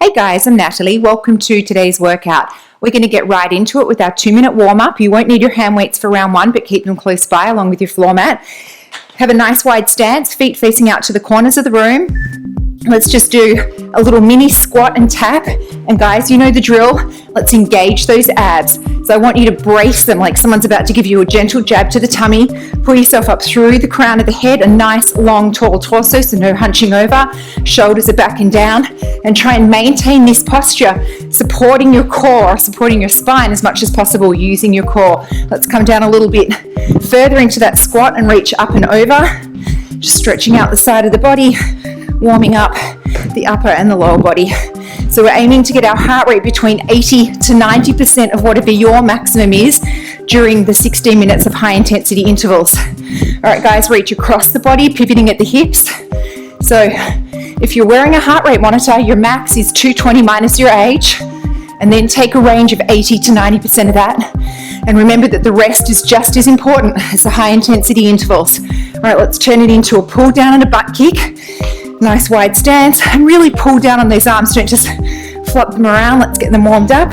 Hey guys, I'm Natalie. Welcome to today's workout. We're going to get right into it with our 2-minute warm-up. You won't need your hand weights for round one, but keep them close by along with your floor mat. Have a nice wide stance, feet facing out to the corners of the room. Let's just do a little mini squat and tap. And guys, you know the drill. Let's engage those abs. So I want you to brace them like someone's about to give you a gentle jab to the tummy. Pull yourself up through the crown of the head, a nice, long, tall torso, so no hunching over. Shoulders are back and down. And try and maintain this posture, supporting your core, supporting your spine as much as possible, using your core. Let's come down a little bit further into that squat and reach up and over. Just stretching out the side of the body, warming up the upper and the lower body. So we're aiming to get our heart rate between 80 to 90% of whatever your maximum is during the 16 minutes of high intensity intervals. All right, guys, reach across the body, pivoting at the hips. So if you're wearing a heart rate monitor, your max is 220 minus your age, and then take a range of 80 to 90% of that. And remember that the rest is just as important as the high intensity intervals. All right, let's turn it into a pull down and a butt kick. Nice wide stance, and really pull down on those arms. Don't just flop them around. Let's get them warmed up.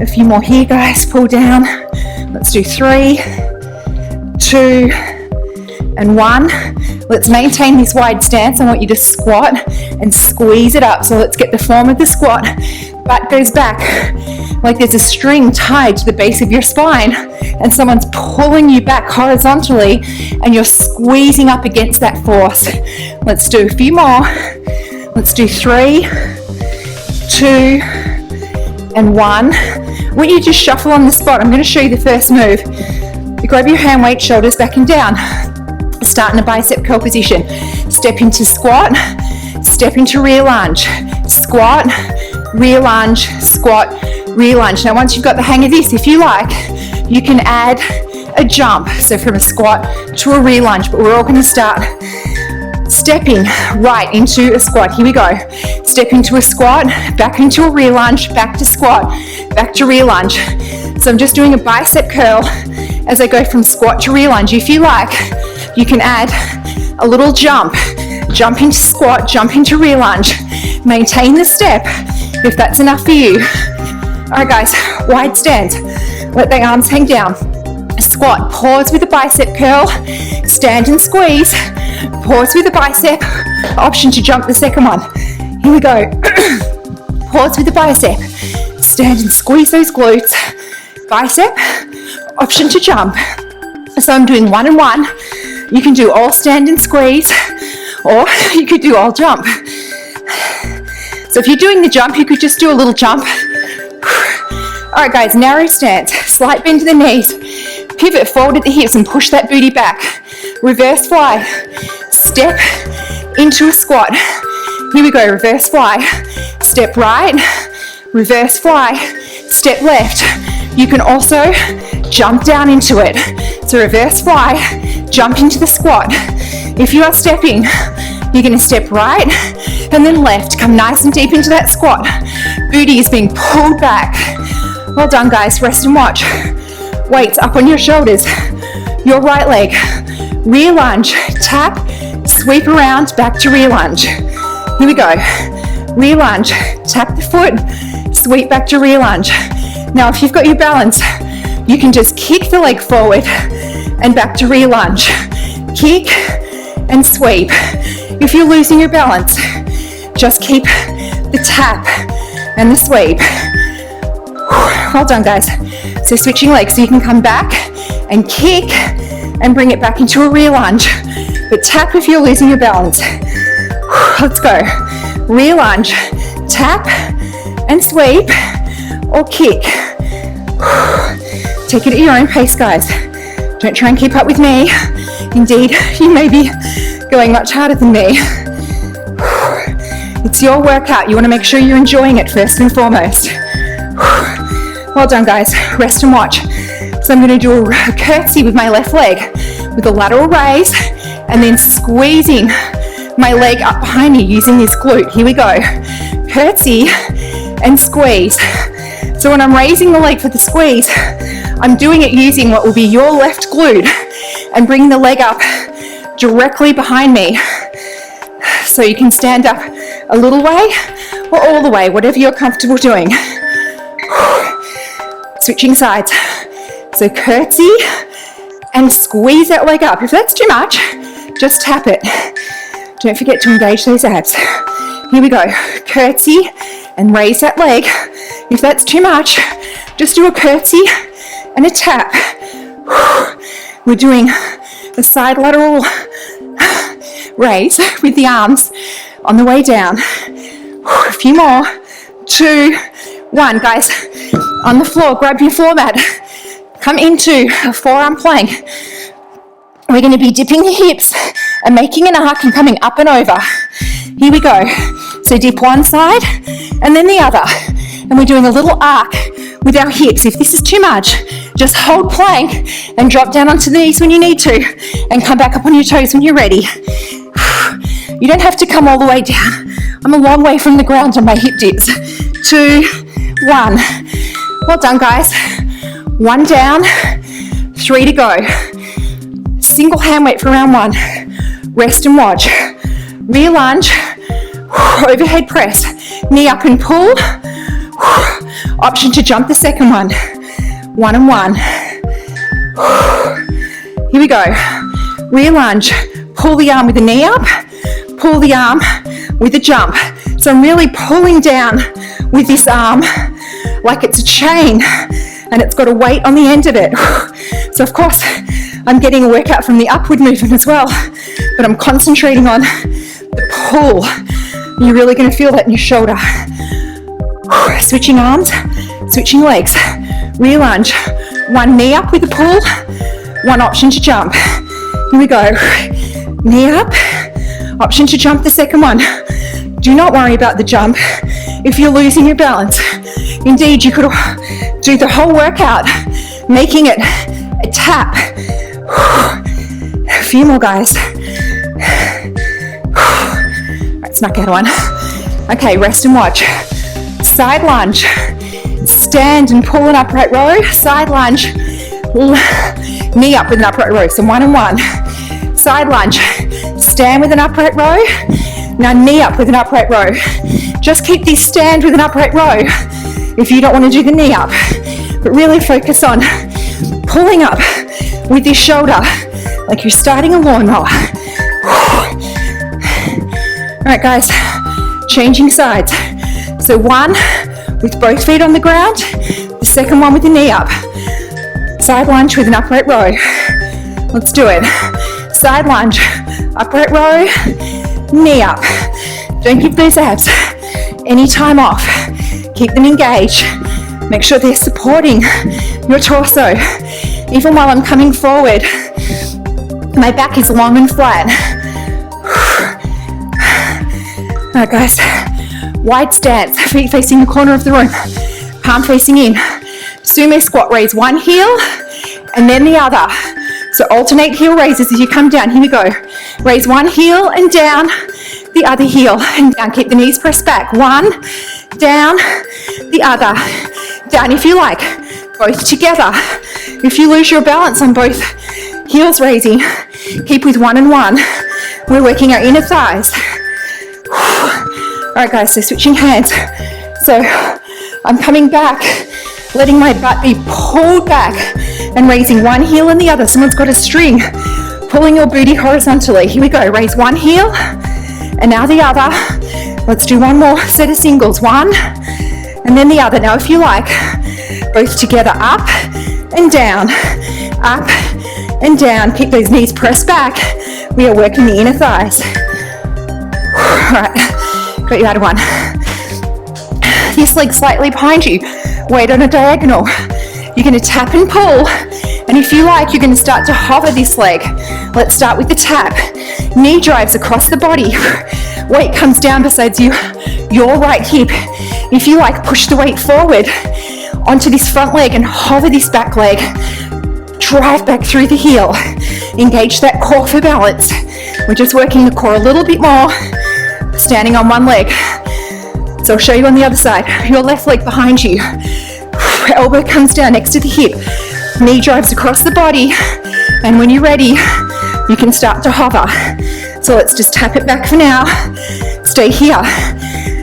A few more here, guys. Pull down. Let's do 3, 2, and 1. Let's maintain this wide stance. I want you to squat and squeeze it up. So let's get the form of the squat. Butt goes back like there's a string tied to the base of your spine, and someone's pulling you back horizontally, and you're squeezing up against that force. Let's do a few more. Let's do 3, 2, and 1. I want you to just shuffle on the spot. I'm going to show you the first move. You grab your hand weight, shoulders back and down. Start in a bicep curl position. Step into squat, step into rear lunge. Squat, rear lunge, squat, rear lunge. Now once you've got the hang of this, if you like, you can add a jump. So from a squat to a rear lunge, but we're all going to start stepping right into a squat. Here we go. Step into a squat, back into a rear lunge, back to squat, back to rear lunge. So I'm just doing a bicep curl as I go from squat to rear lunge. If you like, you can add a little jump. Jump into squat, jump into rear lunge. Maintain the step if that's enough for you. All right, guys, wide stance. Let the arms hang down. Squat, pause with a bicep curl. Stand and squeeze. Pause with a bicep. Option to jump the second one. Here we go. Pause with the bicep. Stand and squeeze those glutes. Bicep. Option to jump. So I'm doing 1 and 1. You can do all stand and squeeze, or you could do all jump. So if you're doing the jump, you could just do a little jump. All right, guys, narrow stance, slight bend to the knees, pivot forward at the hips and push that booty back. Reverse fly, step into a squat. Here we go, reverse fly, step right, reverse fly, step left. You can also jump down into it. So reverse fly, jump into the squat. If you are stepping, you're going to step right and then left. Come nice and deep into that squat. Booty is being pulled back. Well done, guys. Rest and watch. Weights up on your shoulders. Your right leg. Rear lunge. Tap. Sweep around. Back to rear lunge. Here we go. Rear lunge. Tap the foot. Sweep back to rear lunge. Now, if you've got your balance, you can just kick the leg forward and back to rear lunge. Kick and sweep. If you're losing your balance, just keep the tap and the sweep. Well done, guys. So switching legs, so you can come back and kick and bring it back into a rear lunge. But tap if you're losing your balance. Let's go. Rear lunge, tap and sweep, or kick. Take it at your own pace, guys. Don't try and keep up with me. Indeed, you may be going much harder than me. It's your workout. You want to make sure you're enjoying it first and foremost. Well done, guys. Rest and watch. So I'm going to do a curtsy with my left leg with a lateral raise and then squeezing my leg up behind me using this glute. Here we go. Curtsy and squeeze. So when I'm raising the leg for the squeeze, I'm doing it using what will be your left glute and bringing the leg up directly behind me. So you can stand up a little way or all the way, whatever you're comfortable doing. Switching sides. So curtsy and squeeze that leg up. If that's too much, just tap it. Don't forget to engage those abs. Here we go. Curtsy and raise that leg. If that's too much, just do a curtsy and a tap. We're doing a side lateral raise with the arms on the way down. A few more. 2, 1. Guys, on the floor, grab your floor mat. Come into a forearm plank. We're going to be dipping the hips and making an arc and coming up and over. Here we go. So dip one side and then the other. And we're doing a little arc with our hips. If this is too much, just hold plank and drop down onto the knees when you need to and come back up on your toes when you're ready. You don't have to come all the way down. I'm a long way from the ground on my hip dips. 2, 1. Well done, guys. 1 down, 3 to go. Single hand weight for round 1. Rest and watch. Rear lunge, overhead press, knee up and pull. Option to jump the second one. 1 and 1. Here we go. Rear lunge, pull the arm with the knee up, pull the arm with a jump. So I'm really pulling down with this arm like it's a chain and it's got a weight on the end of it. So of course, I'm getting a workout from the upward movement as well, but I'm concentrating on the pull. You're really going to feel that in your shoulder. Switching arms, switching legs. Rear lunge, 1 knee up with a pull, 1 option to jump. Here we go. Knee up, option to jump the second one. Do not worry about the jump if you're losing your balance. Indeed, you could do the whole workout making it a tap. A few more, guys. Right, snuck out one. Okay, rest and watch. Side lunge. Stand and pull an upright row. Side lunge. Knee up with an upright row. So 1 and 1. Side lunge. Stand with an upright row. Now knee up with an upright row. Just keep this stand with an upright row if you don't want to do the knee up. But really focus on pulling up with this shoulder like you're starting a lawnmower. All right, guys, changing sides. So 1 with both feet on the ground, the second one with the knee up. Side lunge with an upright row. Let's do it. Side lunge, upright row, knee up. Don't give those abs any time off. Keep them engaged. Make sure they're supporting your torso. Even while I'm coming forward, my back is long and flat. All right, guys. Wide stance, feet facing the corner of the room, palm facing in. Sumo squat, raise one heel and then the other. So alternate heel raises as you come down. Here we go. Raise one heel and down, the other heel and down. Keep the knees pressed back. 1, down, the other. Down if you like, both together. If you lose your balance on both heels raising, keep with 1 and 1. We're working our inner thighs. All right, guys, so switching hands. So I'm coming back, letting my butt be pulled back and raising one heel and the other. Someone's got a string, pulling your booty horizontally. Here we go, raise one heel and now the other. Let's do one more set of singles. 1 and then the other. Now if you like, both together, up and down, up and down. Keep those knees pressed back. We are working the inner thighs. All right. Got you out of one. This leg slightly behind you. Weight on a diagonal. You're going to tap and pull. And if you like, you're going to start to hover this leg. Let's start with the tap. Knee drives across the body. Weight comes down beside you, your right hip. If you like, push the weight forward onto this front leg and hover this back leg. Drive back through the heel. Engage that core for balance. We're just working the core a little bit more. Standing on one leg. So I'll show you on the other side. Your left leg behind you. Elbow comes down next to the hip. Knee drives across the body. And when you're ready, you can start to hover. So let's just tap it back for now. Stay here.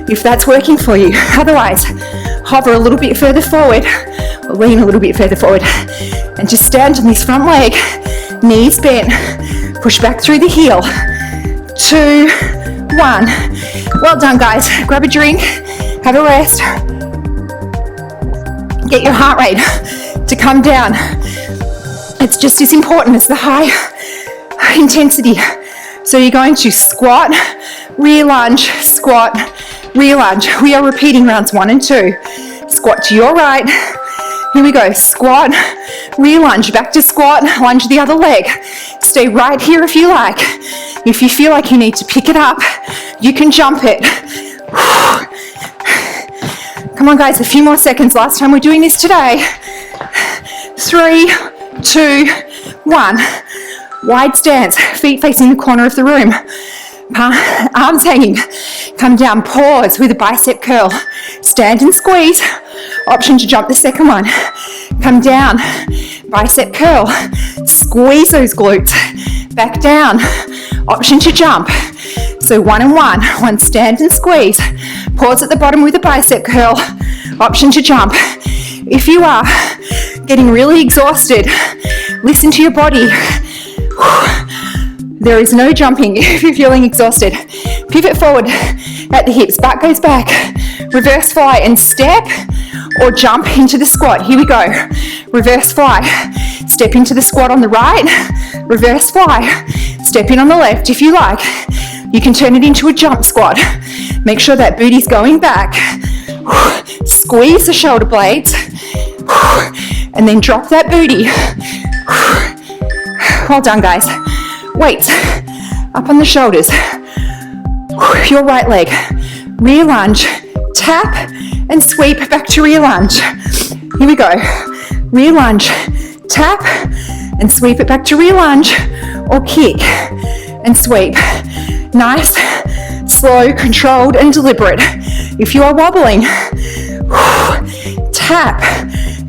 if that's working for you. Otherwise, hover a little bit further forward, or lean a little bit further forward, and just stand on this front leg, knees bent, push back through the heel. 2, 1. Well done, guys. Grab a drink, have a rest. Get your heart rate to come down. It's just as important as the high intensity. So you're going to squat, rear lunge, squat, rear lunge. We are repeating rounds 1 and 2. Squat to your right. Here we go. Squat, rear lunge, back to squat, lunge the other leg. Stay right here if you like. If you feel like you need to pick it up, you can jump it. Come on, guys, a few more seconds. Last time we're doing this today. 3, 2, 1. Wide stance, feet facing the corner of the room. Arms hanging. Come down, pause with a bicep curl. Stand and squeeze. Option to jump the second one. Come down, bicep curl. Squeeze those glutes. Back down. Option to jump. So 1 and 1. 1 stand and squeeze. Pause at the bottom with a bicep curl. Option to jump. If you are getting really exhausted, listen to your body. There is no jumping if you're feeling exhausted. Pivot forward at the hips. Back goes back. Reverse fly and step or jump into the squat. Here we go. Reverse fly. Step into the squat on the right. Reverse fly. Step in on the left if you like. You can turn it into a jump squat. Make sure that booty's going back. Squeeze the shoulder blades. And then drop that booty. Well done, guys. Weights up on the shoulders. Your right leg. Rear lunge. Tap and sweep back to rear lunge. Here we go. Rear lunge. Tap and sweep it back to rear lunge or kick and sweep. Nice, slow, controlled and deliberate. If you are wobbling, tap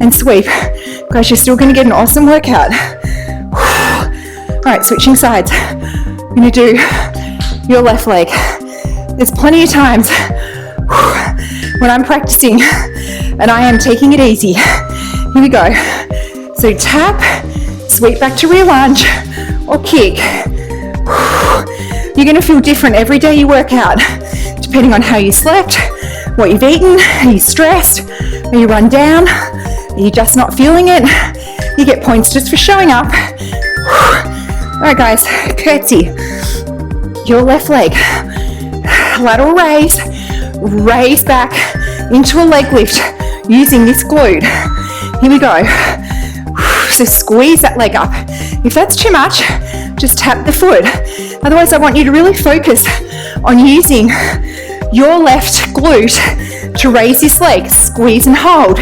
and sweep. Guys, you're still going to get an awesome workout. All right, switching sides. I'm going to do your left leg. There's plenty of times when I'm practicing and I am taking it easy. Here we go. So tap, sweep back to rear lunge or kick. You're going to feel different every day you work out, depending on how you slept, what you've eaten, are you stressed, are you run down, are you just not feeling it? You get points just for showing up. All right, guys, curtsy. Your left leg. Lateral raise. Raise back into a leg lift using this glute. Here we go. So squeeze that leg up. If that's too much, just tap the foot. Otherwise, I want you to really focus on using your left glute to raise this leg. Squeeze and hold.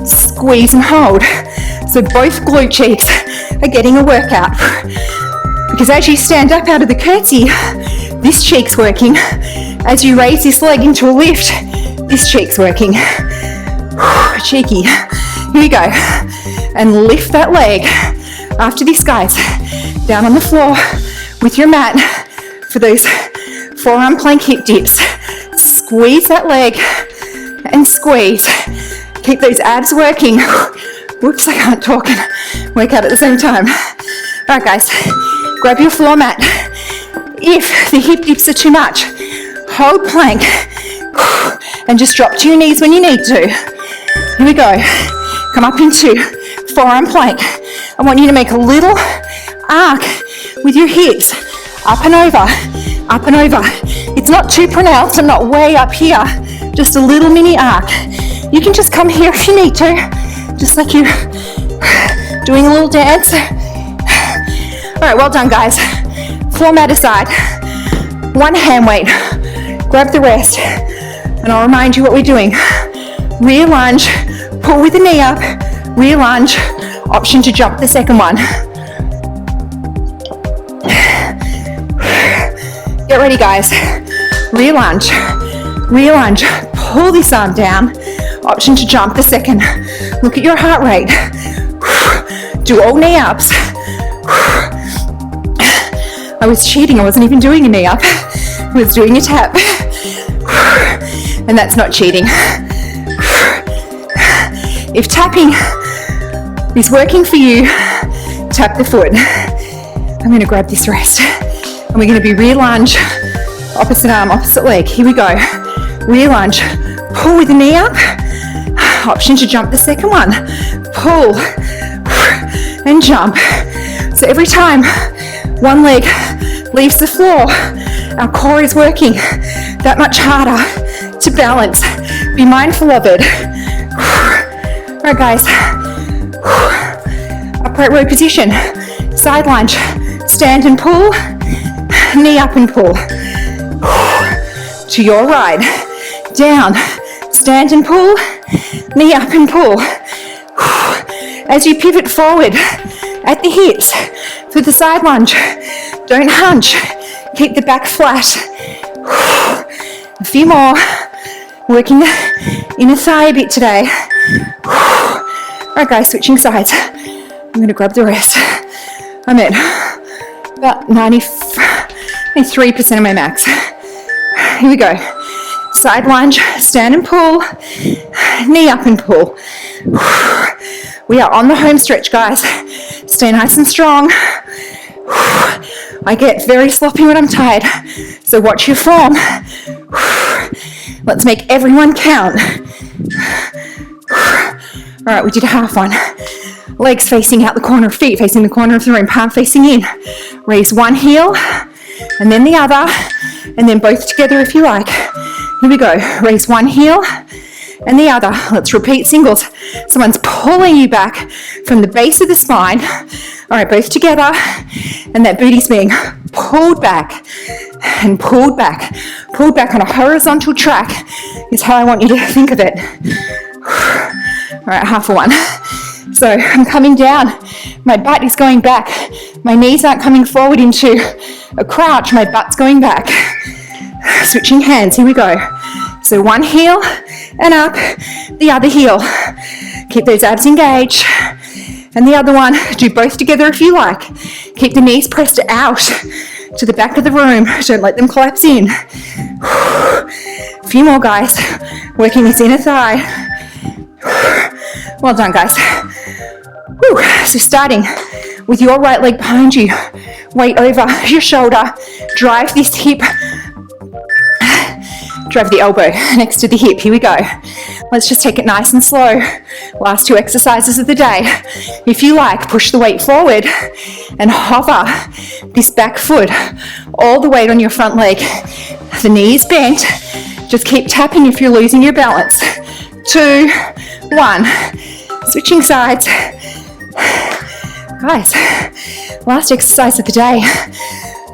Squeeze and hold. So both glute cheeks are getting a workout. Because as you stand up out of the curtsy, this cheek's working. As you raise this leg into a lift, this cheek's working. Cheeky. Here we go. And lift that leg. After this, guys, down on the floor with your mat for those forearm plank hip dips. Squeeze that leg and squeeze. Keep those abs working. Whoops, I can't talk and work out at the same time. All right, guys, grab your floor mat. If the hip dips are too much, hold plank and just drop to your knees when you need to. Here we go. Come up into forearm plank. I want you to make a little arc with your hips. Up and over, up and over. It's not too pronounced. I'm not way up here. Just a little mini arc. You can just come here if you need to. Just like you're doing a little dance. All right, well done, guys. Floor mat aside. One hand weight. Grab the rest. And I'll remind you what we're doing. Rear lunge. Pull with the knee up. Rear lunge. Option to jump the second one. Get ready, guys. Rear lunge. Rear lunge. Pull this arm down. Option to jump the second. Look at your heart rate. Do all knee ups. I was cheating. I wasn't even doing a knee up. I was doing a tap. And that's not cheating. If tapping is working for you, tap the foot. I'm going to grab this rest. And we're going to be rear lunge, opposite arm, opposite leg. Here we go. Rear lunge. Pull with the knee up. Option to jump the second one. Pull and jump. So every time one leg leaves the floor, our core is working that much harder to balance. Be mindful of it. All right, guys. Upright row position. Side lunge. Stand and pull. Knee up and pull. To your right. Down. Stand and pull. Knee up and pull. As you pivot forward at the hips for the side lunge. Don't hunch. Keep the back flat. A few more. Working the inner thigh a bit today. Alright guys, switching sides. I'm going to grab the rest. I'm at about 93% of my max. Here we go. Side lunge, stand and pull. Knee up and pull. We are on the home stretch, guys. Stay nice and strong. I get very sloppy when I'm tired, so watch your form. Let's make everyone count. All right, we did a half one. Legs facing out the corner, feet facing the corner of the room, palm facing in. Raise one heel, and then the other, and then both together if you like. Here we go. Raise one heel and the other. Let's repeat singles. Someone's pulling you back from the base of the spine. All right, both together. And that booty's being pulled back and pulled back. Pulled back on a horizontal track is how I want you to think of it. All right, half a one. So I'm coming down. My butt is going back. My knees aren't coming forward into a crouch. My butt's going back. Switching hands. Here we go. So one heel and up, the other heel. Keep those abs engaged. And the other one, do both together if you like. Keep the knees pressed out to the back of the room. Don't let them collapse in. A few more, guys. Working this inner thigh. Well done, guys. Whew. So starting with your right leg behind you. Weight over your shoulder. Drive this hip. Drive the elbow next to the hip. Here we go. Let's just take it nice and slow. Last two exercises of the day. If you like, push the weight forward and hover this back foot. All the weight on your front leg. The knee is bent. Just keep tapping if you're losing your balance. 2, 1. Switching sides. Guys, last exercise of the day.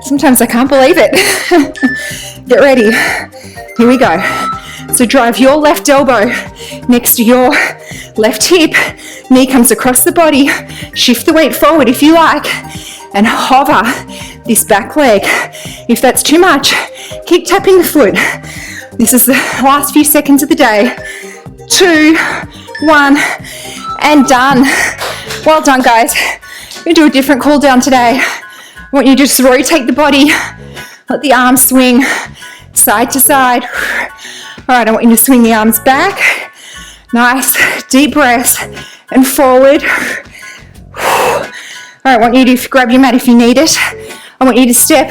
Sometimes I can't believe it. Get ready. Here we go. So drive your left elbow next to your left hip. Knee comes across the body. Shift the weight forward if you like. And hover this back leg. If that's too much, keep tapping the foot. This is the last few seconds of the day. 2, 1, and done. Well done, guys. We're going to do a different cool down today. I want you to just rotate the body. Let the arms swing side to side. All right, I want you to swing the arms back. Nice, deep breaths and forward. All right, I want you to grab your mat if you need it. I want you to step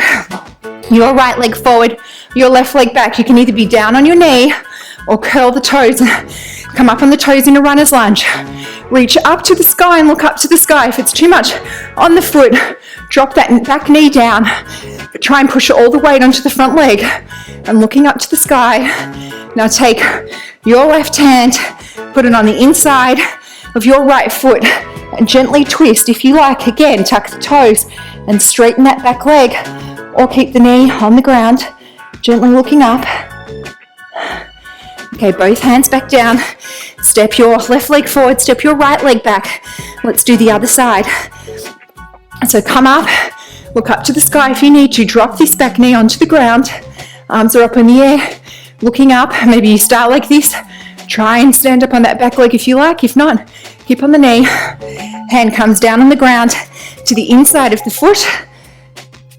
your right leg forward, your left leg back. You can either be down on your knee or curl the toes. Come up on the toes in a runner's lunge. Reach up to the sky and look up to the sky. If it's too much on the foot, drop that back knee down. But try and push all the weight onto the front leg. And looking up to the sky. Now take your left hand, put it on the inside of your right foot, and gently twist if you like. Again, tuck the toes and straighten that back leg. Or keep the knee on the ground, gently looking up. Okay, both hands back down. Step your left leg forward, step your right leg back. Let's do the other side. So come up, look up to the sky if you need to. Drop this back knee onto the ground. Arms are up in the air, looking up. Maybe you start like this. Try and stand up on that back leg if you like. If not, hip on the knee. Hand comes down on the ground to the inside of the foot.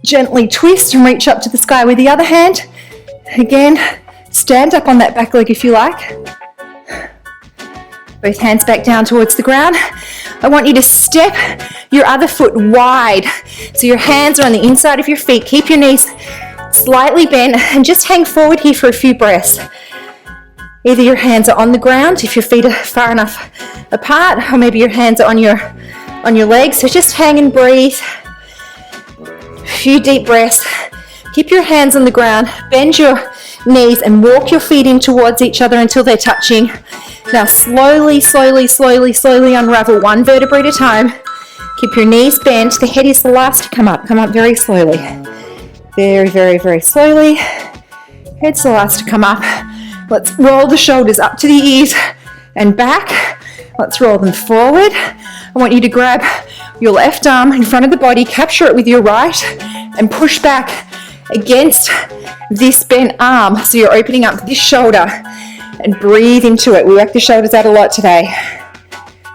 Gently twist and reach up to the sky with the other hand. Again, stand up on that back leg if you like. Both hands back down towards the ground. I want you to step your other foot wide. So your hands are on the inside of your feet. Keep your knees slightly bent and just hang forward here for a few breaths. Either your hands are on the ground if your feet are far enough apart, or maybe your hands are on your legs. So just hang and breathe. A few deep breaths. Keep your hands on the ground. Bend your knees and walk your feet in towards each other until they're touching. Now slowly, slowly, slowly, slowly unravel one vertebrae at a time. Keep your knees bent. The head is the last to come up. Come up very slowly. Very, very, very slowly. Head's the last to come up. Let's roll the shoulders up to the ears and back. Let's roll them forward. I want you to grab your left arm in front of the body, capture it with your right, and push back against this bent arm. So you're opening up this shoulder and breathe into it. We work the shoulders out a lot today.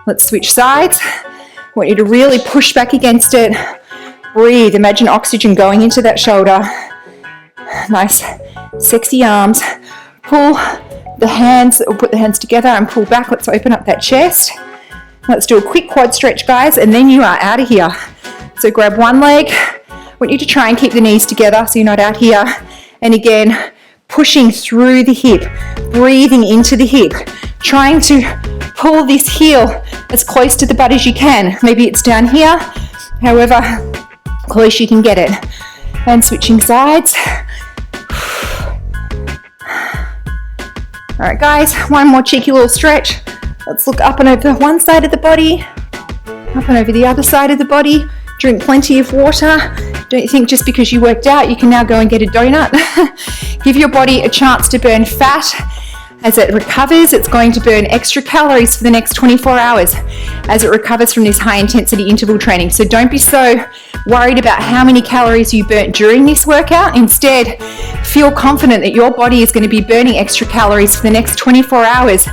Let's switch sides. I want you to really push back against it. Breathe. Imagine oxygen going into that shoulder. Nice, sexy arms. Pull the hands, or put the hands together and pull back. Let's open up that chest. Let's do a quick quad stretch, guys, and then you are out of here. So grab one leg. I want you to try and keep the knees together so you're not out here. And again, pushing through the hip, breathing into the hip, trying to pull this heel as close to the butt as you can. Maybe it's down here, however close you can get it. And switching sides. All right, guys, one more cheeky little stretch. Let's look up and over one side of the body, up and over the other side of the body. Drink plenty of water. Don't think just because you worked out, you can now go and get a donut. Give your body a chance to burn fat. As it recovers, it's going to burn extra calories for the next 24 hours as it recovers from this high intensity interval training. So don't be so worried about how many calories you burnt during this workout. Instead, feel confident that your body is going to be burning extra calories for the next 24 hours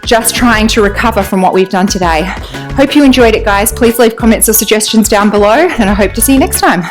just trying to recover from what we've done today. Hope you enjoyed it, guys. Please leave comments or suggestions down below, and I hope to see you next time.